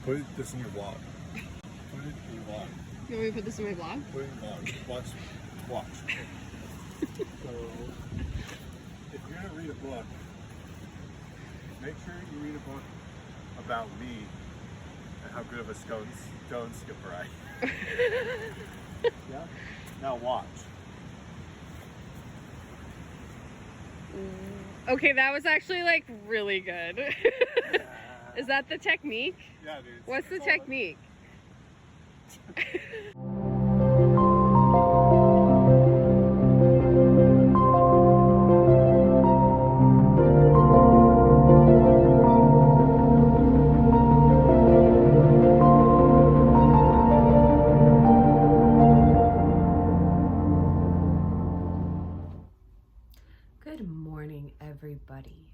Put this in your vlog. Put it in your vlog. You want me to put this in my vlog? Put it in your vlog. Watch. So, if you're gonna read a book, make sure you read a book about me and how good of a stone skipper I am. Yeah? Now watch. Okay, that was actually like really good. Is that the technique? Yeah, dude. What's the technique? Good morning, everybody.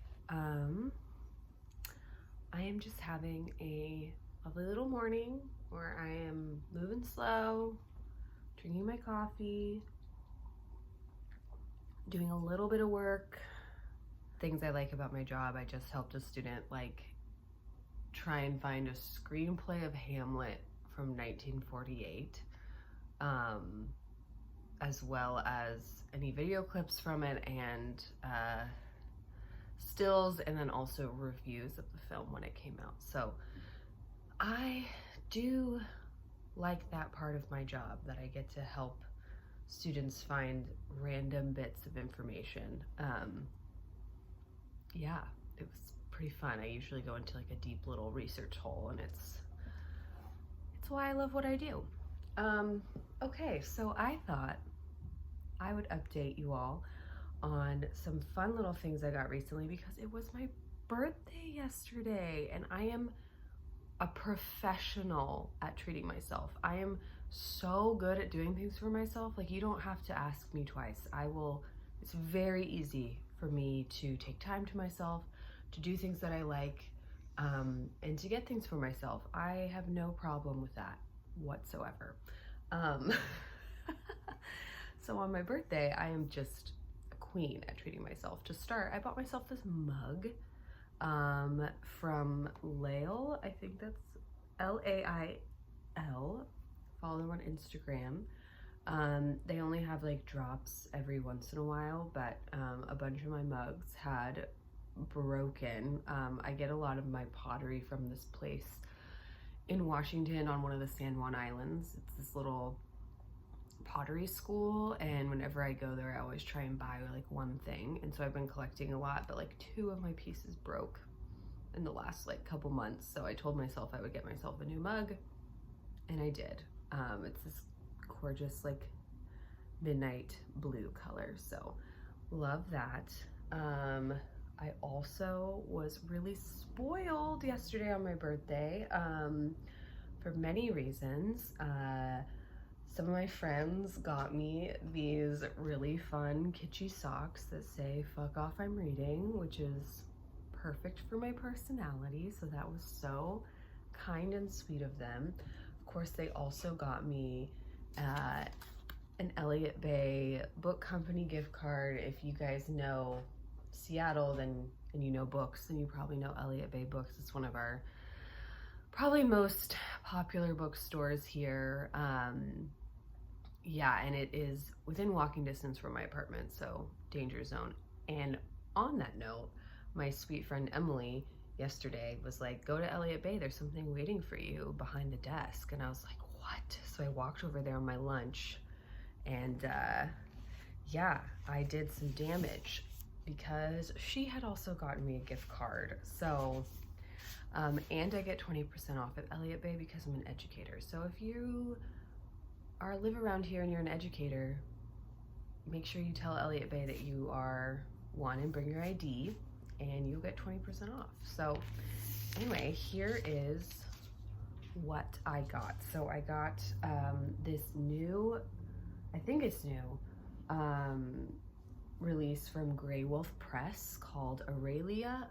I am just having a lovely little morning where I am moving slow, drinking my coffee, doing a little bit of work. Things I like about my job, I just helped a student like try and find a screenplay of Hamlet from 1948, as well as any video clips from it and stills, and then also reviews of the film when it came out. So I do like that part of my job, that I get to help students find random bits of information. Yeah, it was pretty fun. I usually go into like a deep little research hole, and it's why I love what I do. Okay, so I thought I would update you all on some fun little things I got recently, because it was my birthday yesterday and I am a professional at treating myself. I am so good at doing things for myself. Like, you don't have to ask me twice. It's very easy for me to take time to myself, to do things that I like, and to get things for myself. I have no problem with that whatsoever. So on my birthday, I am just a queen at treating myself. To start, I bought myself this mug from Lail. I think that's Lail. Follow them on Instagram. They only have like drops every once in a while, but a bunch of my mugs had broken. I get a lot of my pottery from this place in Washington on one of the San Juan Islands. It's this little pottery school, and whenever I go there I always try and buy like one thing, and so I've been collecting a lot, but like 2 of my pieces broke in the last like couple months, so I told myself I would get myself a new mug, and I did. It's this gorgeous like midnight blue color, so love that. I also was really spoiled yesterday on my birthday for many reasons. Some of my friends got me these really fun kitschy socks that say "fuck off, I'm reading," which is perfect for my personality, so that was so kind and sweet of them. Of course, they also got me an Elliott Bay Book Company gift card. If you guys know Seattle, and you know books, then you probably know Elliott Bay Books. It's one of our probably most popular bookstores here. Yeah, and it is within walking distance from my apartment, so danger zone. And on that note, my sweet friend Emily yesterday was like, "Go to Elliott Bay, there's something waiting for you behind the desk." And I was like, what? So I walked over there on my lunch, and yeah, I did some damage because she had also gotten me a gift card. So and I get 20% off at Elliott Bay because I'm an educator. So if you live around here and you're an educator, make sure you tell Elliott Bay that you are one and bring your ID, and you'll get 20% off. So anyway, here is what I got. So I got this new, I think it's new, release from Grey Wolf Press called Aurelia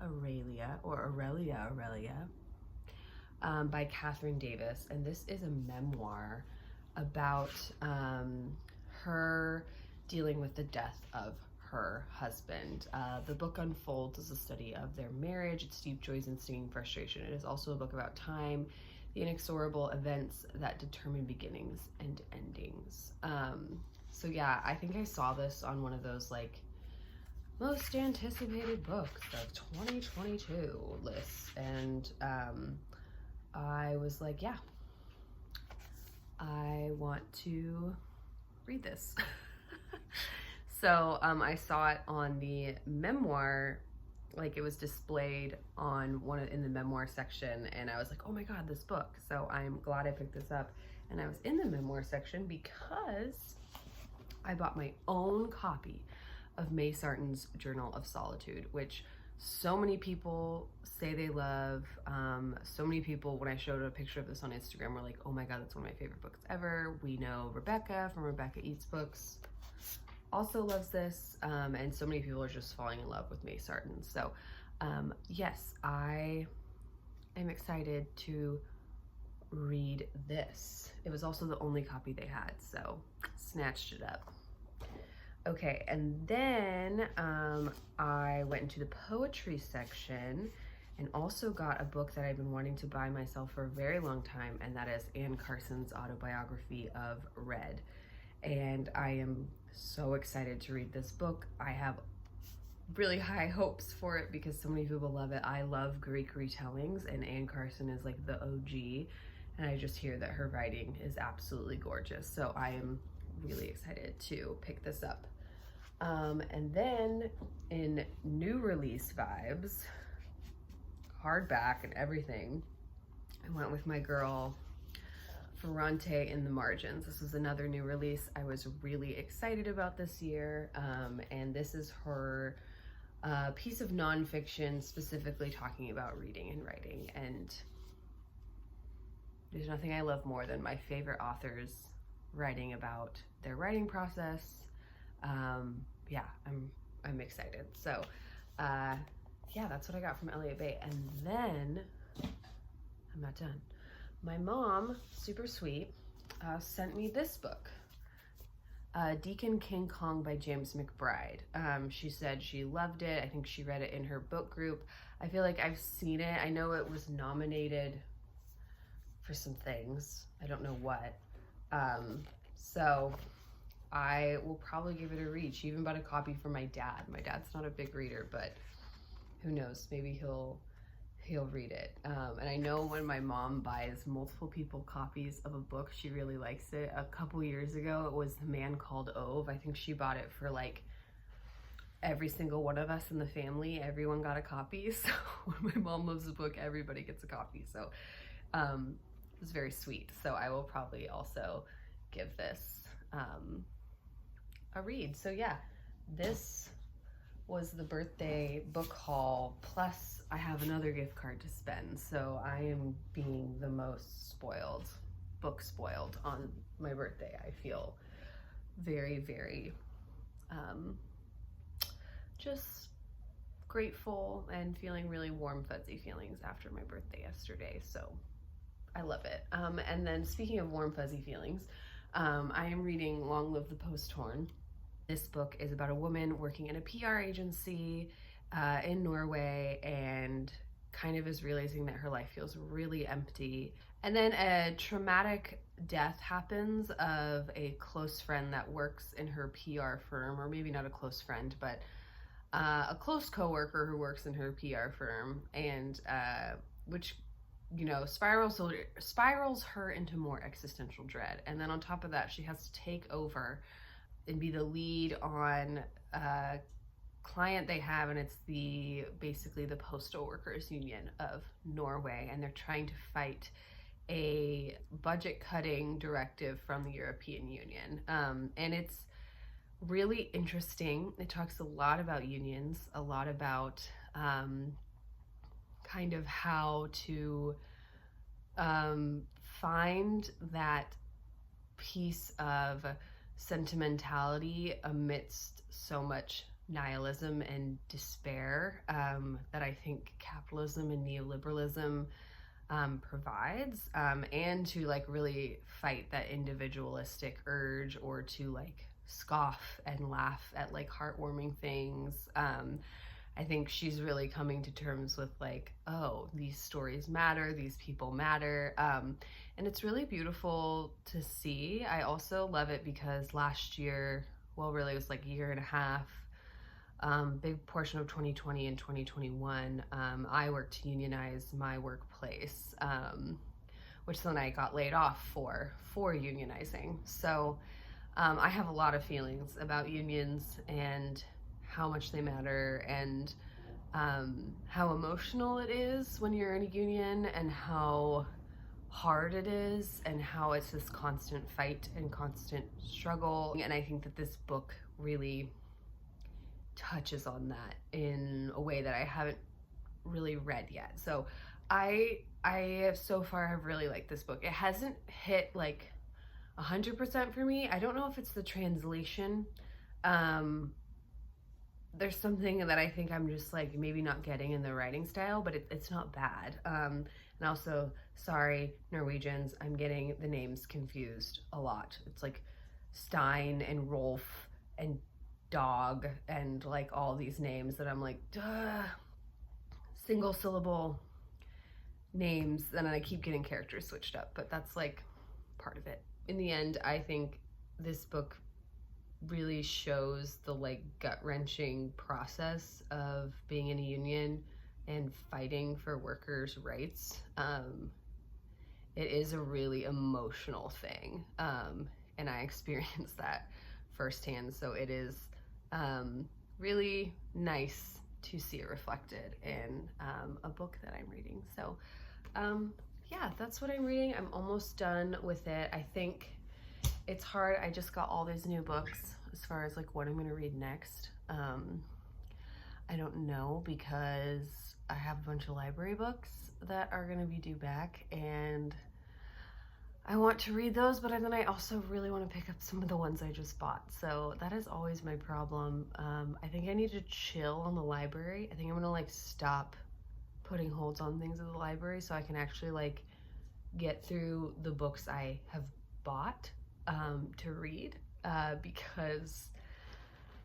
by Kathryn Davis, and this is a memoir about her dealing with the death of her husband. The book unfolds as a study of their marriage, its deep joys and stinging frustration. It is also a book about time, the inexorable events that determine beginnings and endings. So yeah, I think I saw this on one of those like most anticipated books of 2022 lists, and I was like, yeah, I want to read this. So I saw it on the Memoir, like it was displayed on in the Memoir section, and I was like, oh my god, this book. So I'm glad I picked this up, and I was in the Memoir section because I bought my own copy of May Sarton's Journal of Solitude, which so many people say they love. So many people, when I showed a picture of this on Instagram, were like, oh my god, that's one of my favorite books ever. We know Rebecca from Rebecca Eats Books also loves this, and so many people are just falling in love with May Sarton. So yes, I am excited to read this. It was also the only copy they had, so snatched it up. Okay, and then I went into the poetry section and also got a book that I've been wanting to buy myself for a very long time, and that is Anne Carson's autobiography of Red. And I am so excited to read this book. I have really high hopes for it because so many people love it. I love Greek retellings, and Anne Carson is like the OG, and I just hear that her writing is absolutely gorgeous. So I am really excited to pick this up. And then in new release vibes, hardback and everything, I went with my girl Ferrante in the Margins. This was another new release I was really excited about this year, and this is her piece of nonfiction specifically talking about reading and writing, and there's nothing I love more than my favorite authors writing about their writing process. Yeah, I'm excited. So yeah, that's what I got from Elliott Bay. And then I'm not done. My mom, super sweet, sent me this book, Deacon King Kong by James McBride. She said she loved it. I think she read it in her book group. I feel like I've seen it. I know it was nominated for some things. I don't know what. So I will probably give it a read. She even bought a copy for my dad. My dad's not a big reader, but who knows? Maybe he'll read it. And I know when my mom buys multiple people copies of a book, she really likes it. A couple years ago, it was The Man Called Ove. I think she bought it for like every single one of us in the family. Everyone got a copy. So when my mom loves a book, everybody gets a copy. So it was very sweet. So I will probably also give this a read. So yeah, this was the birthday book haul, plus I have another gift card to spend, so I am being the most spoiled, book spoiled on my birthday. I feel very, very just grateful and feeling really warm, fuzzy feelings after my birthday yesterday, so I love it. And then speaking of warm, fuzzy feelings, I am reading Long Live the Post Horn. This book is about a woman working in a PR agency in Norway, and kind of is realizing that her life feels really empty. And then a traumatic death happens of a close friend that works in her PR firm, or maybe not a close friend, but a close coworker who works in her PR firm, and which, you know, spirals her into more existential dread. And then on top of that, she has to take over and be the lead on a client they have, and it's basically the Postal Workers Union of Norway, and they're trying to fight a budget cutting directive from the European Union. And it's really interesting. It talks a lot about unions, a lot about kind of how to find that piece of sentimentality amidst so much nihilism and despair that I think capitalism and neoliberalism provides, and to like really fight that individualistic urge, or to like scoff and laugh at like heartwarming things. I think she's really coming to terms with like, oh, these stories matter, these people matter, and it's really beautiful to see. I also love it because last year, well, really it was like a year and a half, big portion of 2020 and 2021, I worked to unionize my workplace, which then I got laid off for unionizing. So I have a lot of feelings about unions and how much they matter, and how emotional it is when you're in a union, and how hard it is, and how it's this constant fight and constant struggle. And I think that this book really touches on that in a way that I haven't really read yet. So I have so far have really liked this book. It hasn't hit like 100% for me. I don't know if it's the translation. There's something that I think I'm just like maybe not getting in the writing style, but it's not bad. And also, sorry, Norwegians, I'm getting the names confused a lot. It's like Stein and Rolf and Dog and like all these names that I'm like, duh, single syllable names, and then I keep getting characters switched up, but that's like part of it. In the end, I think this book really shows the like gut-wrenching process of being in a union and fighting for workers' rights. It is a really emotional thing, and I experienced that firsthand, so it is really nice to see it reflected in a book that I'm reading. So yeah, that's what I'm reading. I'm almost done with it. I think it's hard. I just got all these new books as far as like what I'm gonna read next. I don't know, because I have a bunch of library books that are gonna be due back, and I want to read those, but then I also really want to pick up some of the ones I just bought. So that is always my problem. I think I need to chill on the library. I think I'm gonna like stop putting holds on things at the library so I can actually like get through the books I have bought to read, because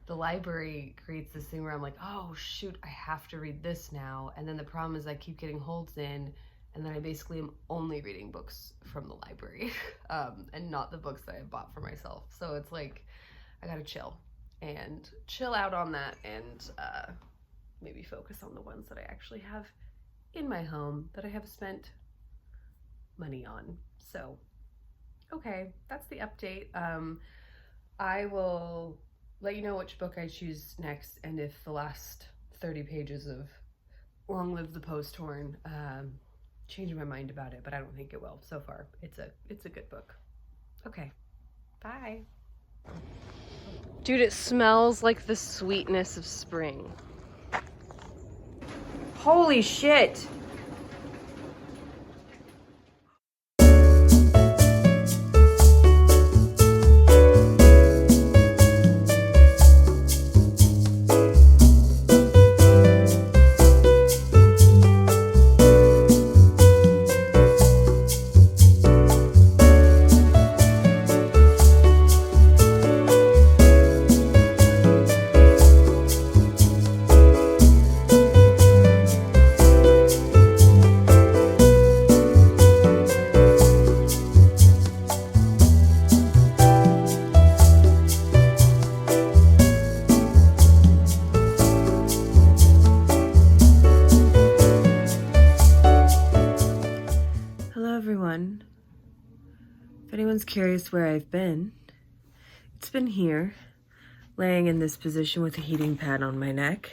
the library creates this thing where I'm like, oh shoot, I have to read this now. And then the problem is I keep getting holds in, and then I basically am only reading books from the library and not the books that I bought for myself. So it's like, I gotta chill out on that, and maybe focus on the ones that I actually have in my home that I have spent money on. So, okay, that's the update. I will let you know which book I choose next, and if the last 30 pages of Long Live the Posthorn change my mind about it, but I don't think it will. So far, it's a good book. Okay, bye. Dude, it smells like the sweetness of spring. Holy shit! If anyone's curious where I've been, it's been here, laying in this position with a heating pad on my neck,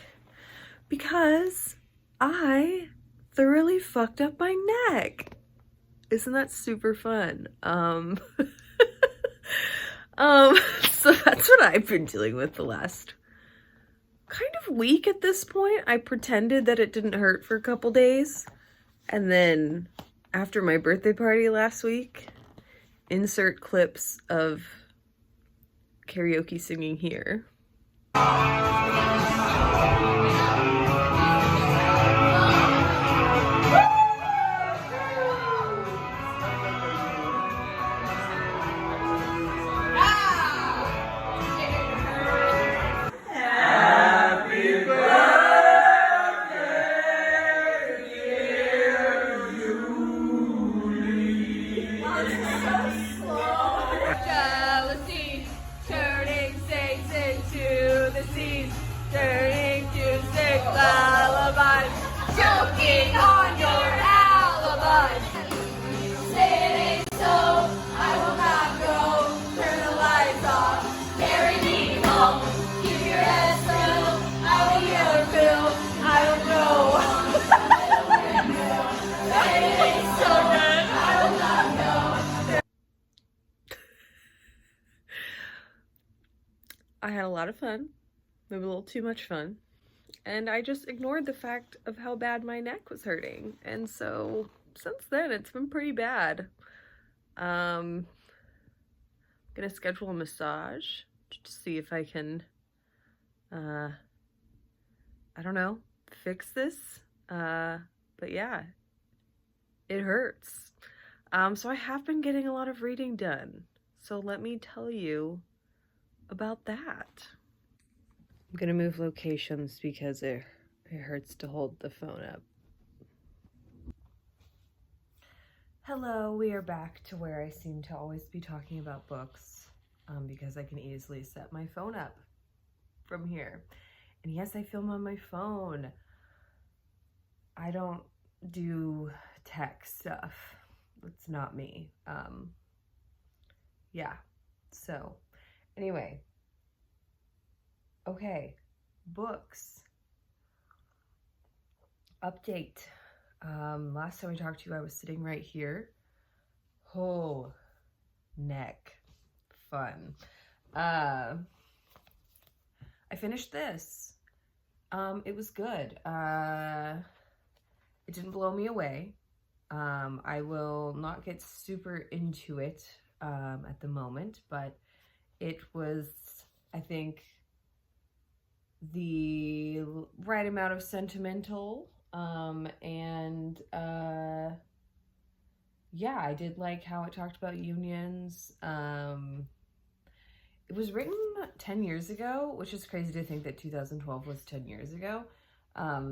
because I thoroughly fucked up my neck. Isn't that super fun? So that's what I've been dealing with the last kind of week at this point. I pretended that it didn't hurt for a couple days, and then after my birthday party last week, insert clips of karaoke singing here. Happy birthday! I had a lot of fun, maybe a little too much fun, and I just ignored the fact of how bad my neck was hurting. And so since then, it's been pretty bad. I'm gonna schedule a massage to see if I can, I don't know, fix this. But yeah, it hurts. So I have been getting a lot of reading done. So let me tell you about that. I'm gonna move locations because it hurts to hold the phone up. Hello, we are back to where I seem to always be talking about books, because I can easily set my phone up from here. And yes, I film on my phone. I don't do tech stuff. That's not me. Yeah, so anyway, okay, books. Update. Last time I talked to you, I was sitting right here. Oh, neck. Fun. I finished this. It was good. It didn't blow me away. I will not get super into it at the moment, but it was, I think, the right amount of sentimental. Yeah, I did like how it talked about unions. It was written 10 years ago, which is crazy to think that 2012 was 10 years ago.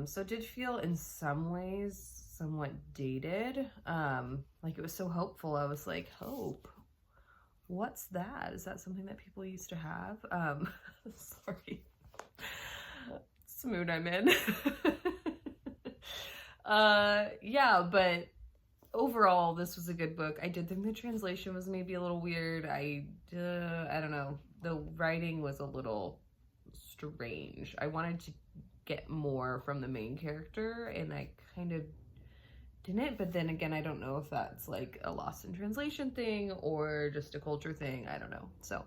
So it did feel in some ways somewhat dated. Like it was so hopeful. I was like, hope? What's that? Is that something that people used to have? Sorry. It's the mood I'm in. Yeah, but overall, this was a good book. I did think the translation was maybe a little weird. I don't know. The writing was a little strange. I wanted to get more from the main character, and I kind of didn't. But then again, I don't know if that's like a lost in translation thing or just a culture thing. I don't know. So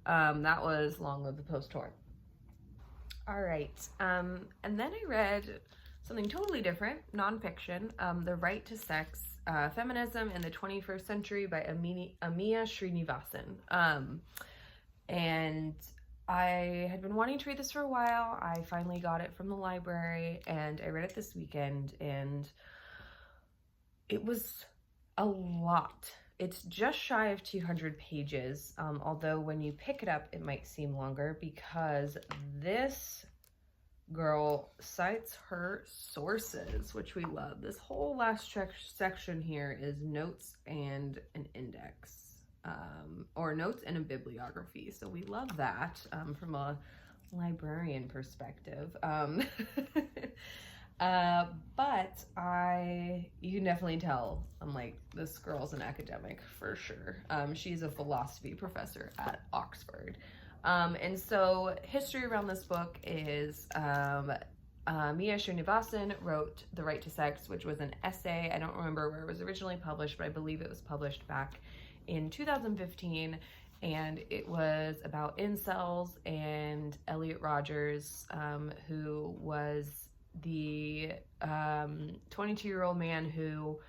that was Long Live the Post-War. All right. And then I read something totally different, nonfiction, The Right to Sex, Feminism in the 21st Century by Amia Srinivasan. And I had been wanting to read this for a while. I finally got it from the library, and I read it this weekend, and it was a lot. It's just shy of 200 pages, although when you pick it up, it might seem longer because this girl cites her sources, which we love. This whole last section here is notes and an index, or notes and a bibliography. So we love that from a librarian perspective. But you can definitely tell, I'm like, this girl's an academic for sure. She's a philosophy professor at Oxford. And so history around this book is Mia Srinivasan wrote The Right to Sex, which was an essay. I don't remember where it was originally published, but I believe it was published back in 2015. And it was about incels and Elliot Rogers, who was the 22-year-old man who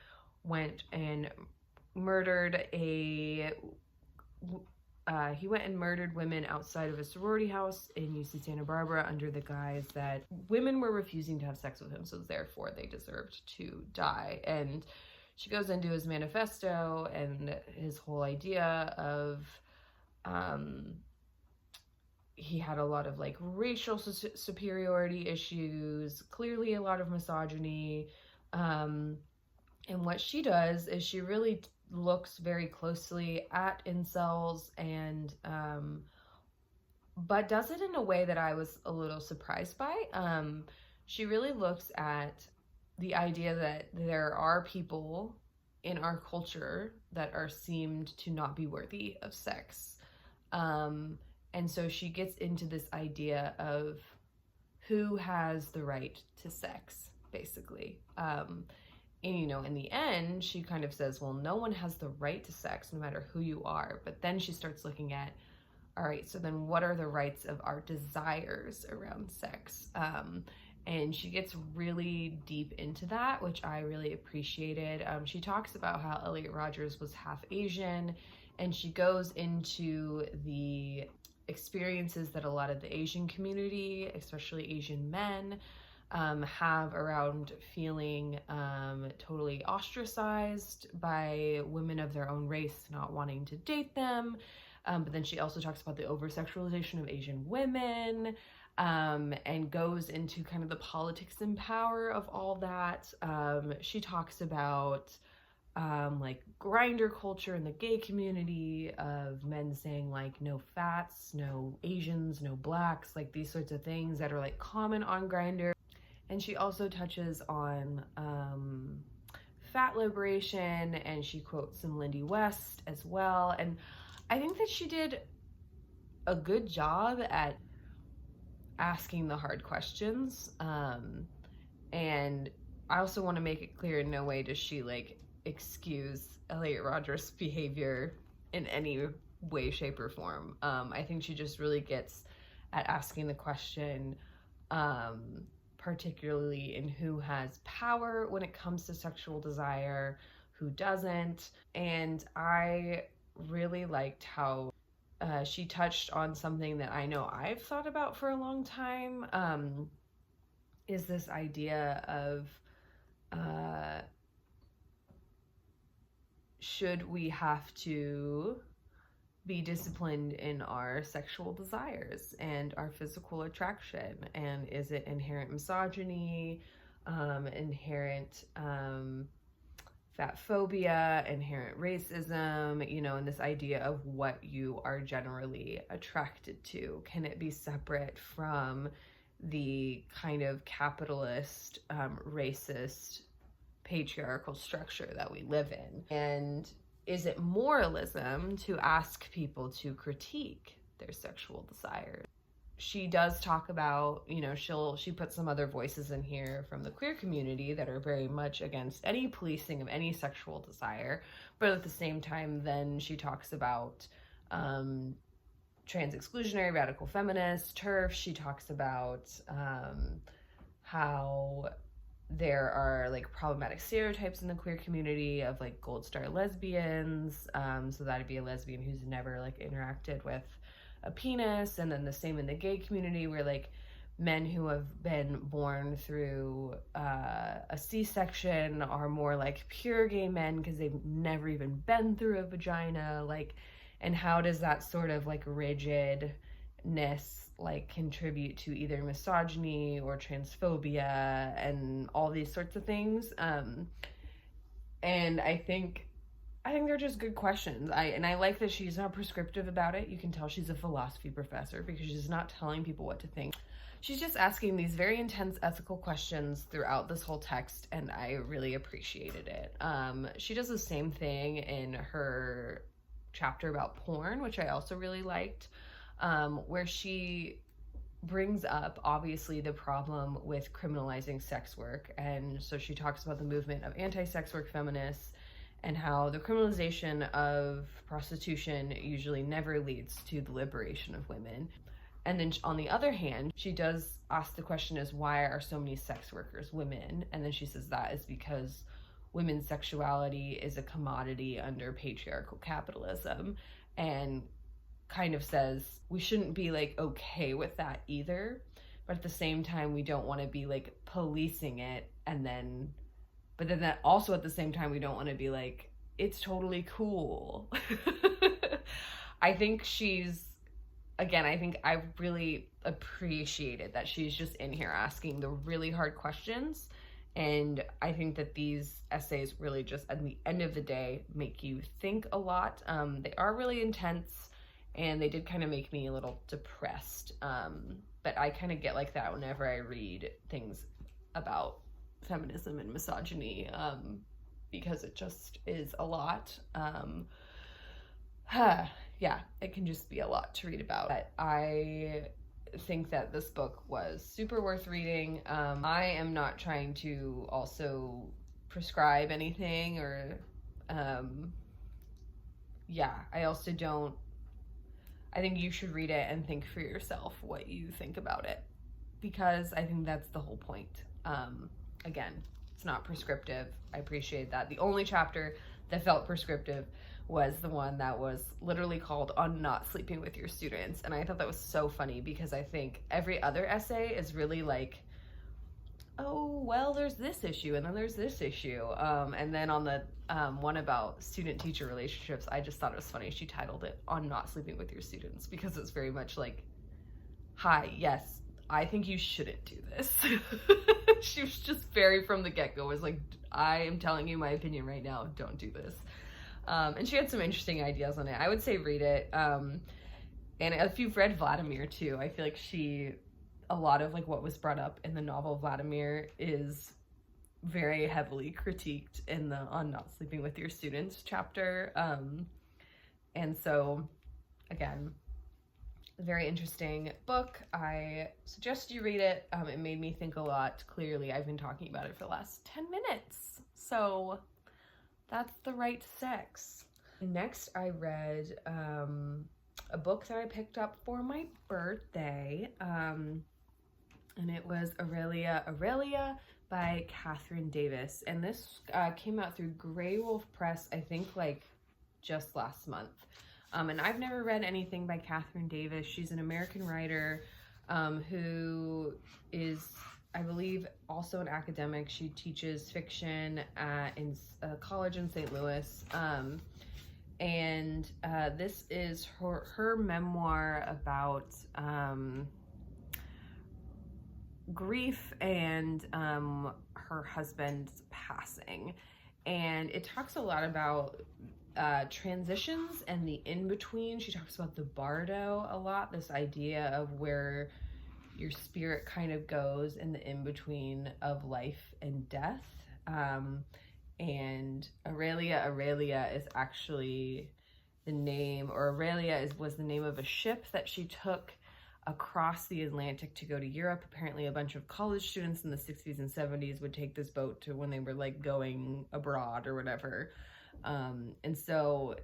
went and murdered women outside of a sorority house in UC Santa Barbara under the guise that women were refusing to have sex with him, so therefore they deserved to die. And she goes into his manifesto and his whole idea of he had a lot of like racial superiority issues, clearly a lot of misogyny. And what she does is she really looks very closely at incels and but does it in a way that I was a little surprised by. She really looks at the idea that there are people in our culture that are seemed to not be worthy of sex. And so she gets into this idea of who has the right to sex, basically. And, you know, in the end, she kind of says, well, no one has the right to sex, no matter who you are. But then she starts looking at, all right, so then what are the rights of our desires around sex? And she gets really deep into that, which I really appreciated. She talks about how Elliot Rodgers was half Asian, and she goes into the experiences that a lot of the Asian community, especially Asian men, have around feeling totally ostracized by women of their own race not wanting to date them. But then she also talks about the over-sexualization of Asian women, and goes into kind of the politics and power of all that. She talks about like grinder culture in the gay community, of men saying like no fats, no Asians, no blacks, like these sorts of things that are like common on Grindr. And she also touches on fat liberation, and she quotes some Lindy West as well. And I think that she did a good job at asking the hard questions. And I also want to make it clear, in no way does she like excuse Elliot Rodgers' behavior in any way, shape, or form. I think she just really gets at asking the question, particularly in who has power when it comes to sexual desire, who doesn't. And I really liked how she touched on something that I know I've thought about for a long time, is this idea of should we have to be disciplined in our sexual desires and our physical attraction? And is it inherent misogyny, inherent fat phobia, inherent racism, you know, and this idea of what you are generally attracted to? Can it be separate from the kind of capitalist, racist, patriarchal structure that we live in? And is it moralism to ask people to critique their sexual desires? She does talk about, you know, she puts some other voices in here from the queer community that are very much against any policing of any sexual desire, but at the same time then she talks about trans exclusionary radical feminists, TERF. She talks about how there are like problematic stereotypes in the queer community of like gold star lesbians, so that'd be a lesbian who's never like interacted with a penis. And then the same in the gay community, where like men who have been born through a C-section are more like pure gay men because they've never even been through a vagina. Like, and how does that sort of like rigidness like contribute to either misogyny or transphobia and all these sorts of things? And I think they're just good questions. I like that she's not prescriptive about it. You can tell she's a philosophy professor because she's not telling people what to think. She's just asking these very intense ethical questions throughout this whole text, and I really appreciated it. She does the same thing in her chapter about porn, which I also really liked, where she brings up obviously the problem with criminalizing sex work. And so she talks about the movement of anti-sex work feminists and how the criminalization of prostitution usually never leads to the liberation of women. And then on the other hand, she does ask the question is, why are so many sex workers women? And then she says that is because women's sexuality is a commodity under patriarchal capitalism, and kind of says we shouldn't be like okay with that either, but at the same time we don't want to be like policing it, but then that also at the same time we don't want to be like it's totally cool. I think I really appreciated that she's just in here asking the really hard questions. And I think that these essays really just at the end of the day make you think a lot. They are really intense, and they did kind of make me a little depressed. But I kind of get like that whenever I read things about feminism and misogyny, because it just is a lot. Yeah, it can just be a lot to read about. But I think that this book was super worth reading. I am not trying to also prescribe anything or, I also don't, I think you should read it and think for yourself what you think about it, because I think that's the whole point. Again, it's not prescriptive. I appreciate that. The only chapter that felt prescriptive was the one that was literally called On Not Sleeping with Your Students. And I thought that was so funny, because I think every other essay is really like, oh, well, there's this issue and then there's this issue. And then on the one about student-teacher relationships, I just thought it was funny. She titled it On Not Sleeping with Your Students, because it's very much like, hi, yes, I think you shouldn't do this. She was just very from the get-go was like, I am telling you my opinion right now, don't do this. And she had some interesting ideas on it. I would say read it. And if you've read Vladimir too, I feel like a lot of like what was brought up in the novel Vladimir is very heavily critiqued in the On Not Sleeping with Your Students chapter. And so, again, very interesting book. I suggest you read it. It made me think a lot. Clearly, I've been talking about it for the last 10 minutes. So that's the right sex. Next, I read a book that I picked up for my birthday. And it was Aurelia by Kathryn Davis. And this came out through Grey Wolf Press, I think like just last month. And I've never read anything by Kathryn Davis. She's an American writer who is, I believe, also an academic. She teaches fiction in a college in St. Louis. And this is her memoir about grief and her husband's passing. And it talks a lot about transitions and the in-between. She talks about the bardo a lot, this idea of where your spirit kind of goes in the in-between of life and death. And Aurelia is actually the name, or Aurelia was the name of a ship that she took across the Atlantic to go to Europe. Apparently a bunch of college students in the 60s and 70s would take this boat to when they were like going abroad or whatever. And so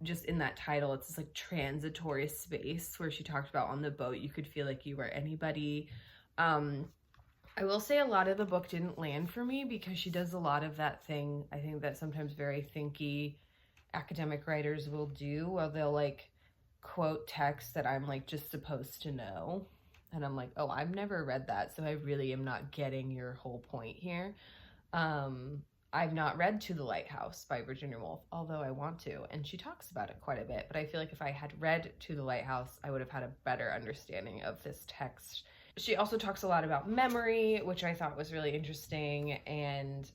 just in that title, it's this like transitory space where she talked about on the boat, you could feel like you were anybody. I will say a lot of the book didn't land for me because she does a lot of that thing, I think, that sometimes very thinky academic writers will do, where they'll like quote text that I'm like just supposed to know. And I'm like, oh, I've never read that, so I really am not getting your whole point here. I've not read To the Lighthouse by Virginia Woolf, although I want to, and she talks about it quite a bit, but I feel like if I had read To the Lighthouse, I would have had a better understanding of this text. She also talks a lot about memory, which I thought was really interesting, and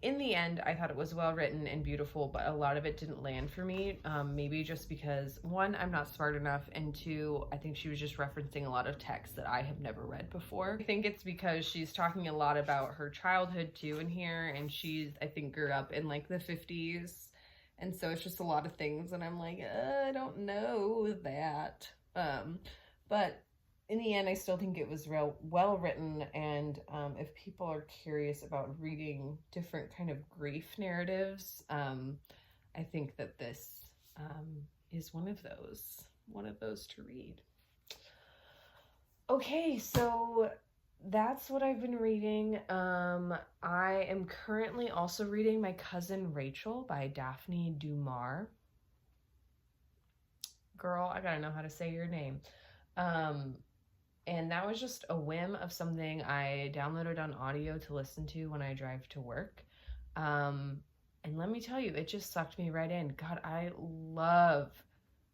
in the end, I thought it was well written and beautiful, but a lot of it didn't land for me, maybe just because, one, I'm not smart enough, and two, I think she was just referencing a lot of text that I have never read before. I think it's because she's talking a lot about her childhood too in here, and she's, I think, grew up in like the 50s, and so it's just a lot of things, and I'm like, I don't know that, but in the end, I still think it was well written, and if people are curious about reading different kind of grief narratives, I think that this is one of those to read. Okay, so that's what I've been reading. I am currently also reading My Cousin Rachel by Daphne du Maurier. Girl, I gotta know how to say your name. And that was just a whim of something I downloaded on audio to listen to when I drive to work. And let me tell you, it just sucked me right in. God, I love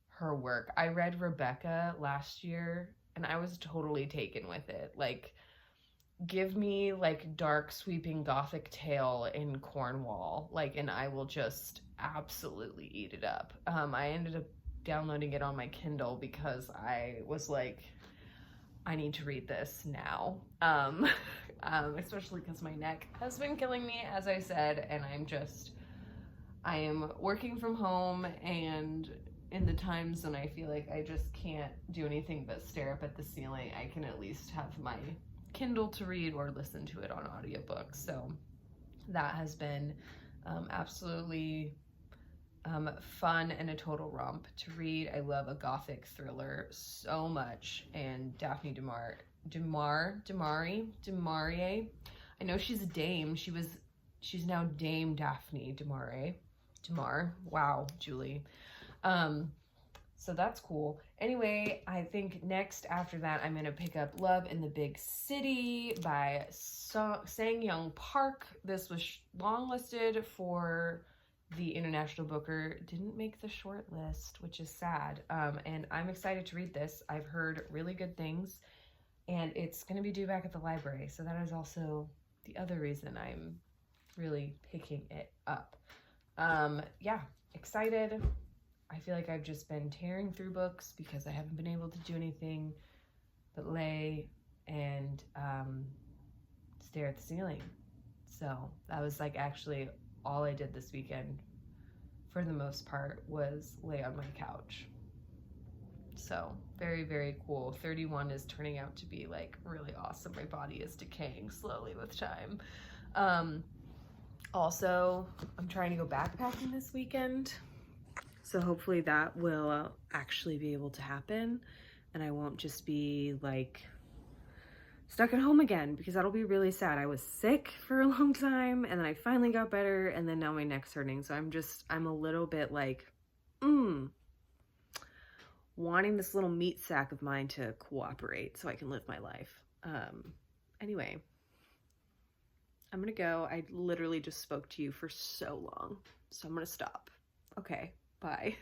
her work. I read Rebecca last year and I was totally taken with it. Like, give me like dark sweeping Gothic tale in Cornwall, like, and I will just absolutely eat it up. I ended up downloading it on my Kindle because I was like, I need to read this now, especially because my neck has been killing me, as I said, and I am working from home, and in the times when I feel like I just can't do anything but stare up at the ceiling, I can at least have my Kindle to read or listen to it on audiobook. So that has been absolutely Fun and a total romp to read. I love a Gothic thriller so much. And Daphne Maurier. I know she's a dame. She's now Dame Daphne Demar. Wow, Julie. So that's cool. Anyway, I think next after that, I'm going to pick up Love in the Big City by Sang-Young Park. This was longlisted for the International Booker. Didn't make the short list, which is sad. And I'm excited to read this. I've heard really good things, and it's going to be due back at the library. So that is also the other reason I'm really picking it up. Yeah, excited. I feel like I've just been tearing through books because I haven't been able to do anything but lay and stare at the ceiling. So that was like actually all I did this weekend for the most part was lay on my couch. So very, very cool. 31 is turning out to be like really awesome. My body is decaying slowly with time. Also, I'm trying to go backpacking this weekend. So hopefully that will actually be able to happen, and I won't just be like stuck at home again, because that'll be really sad. I was sick for a long time, and then I finally got better, and then now my neck's hurting. So I'm a little bit like, wanting this little meat sack of mine to cooperate so I can live my life. Anyway, I'm gonna go. I literally just spoke to you for so long, so I'm gonna stop. Okay. Bye.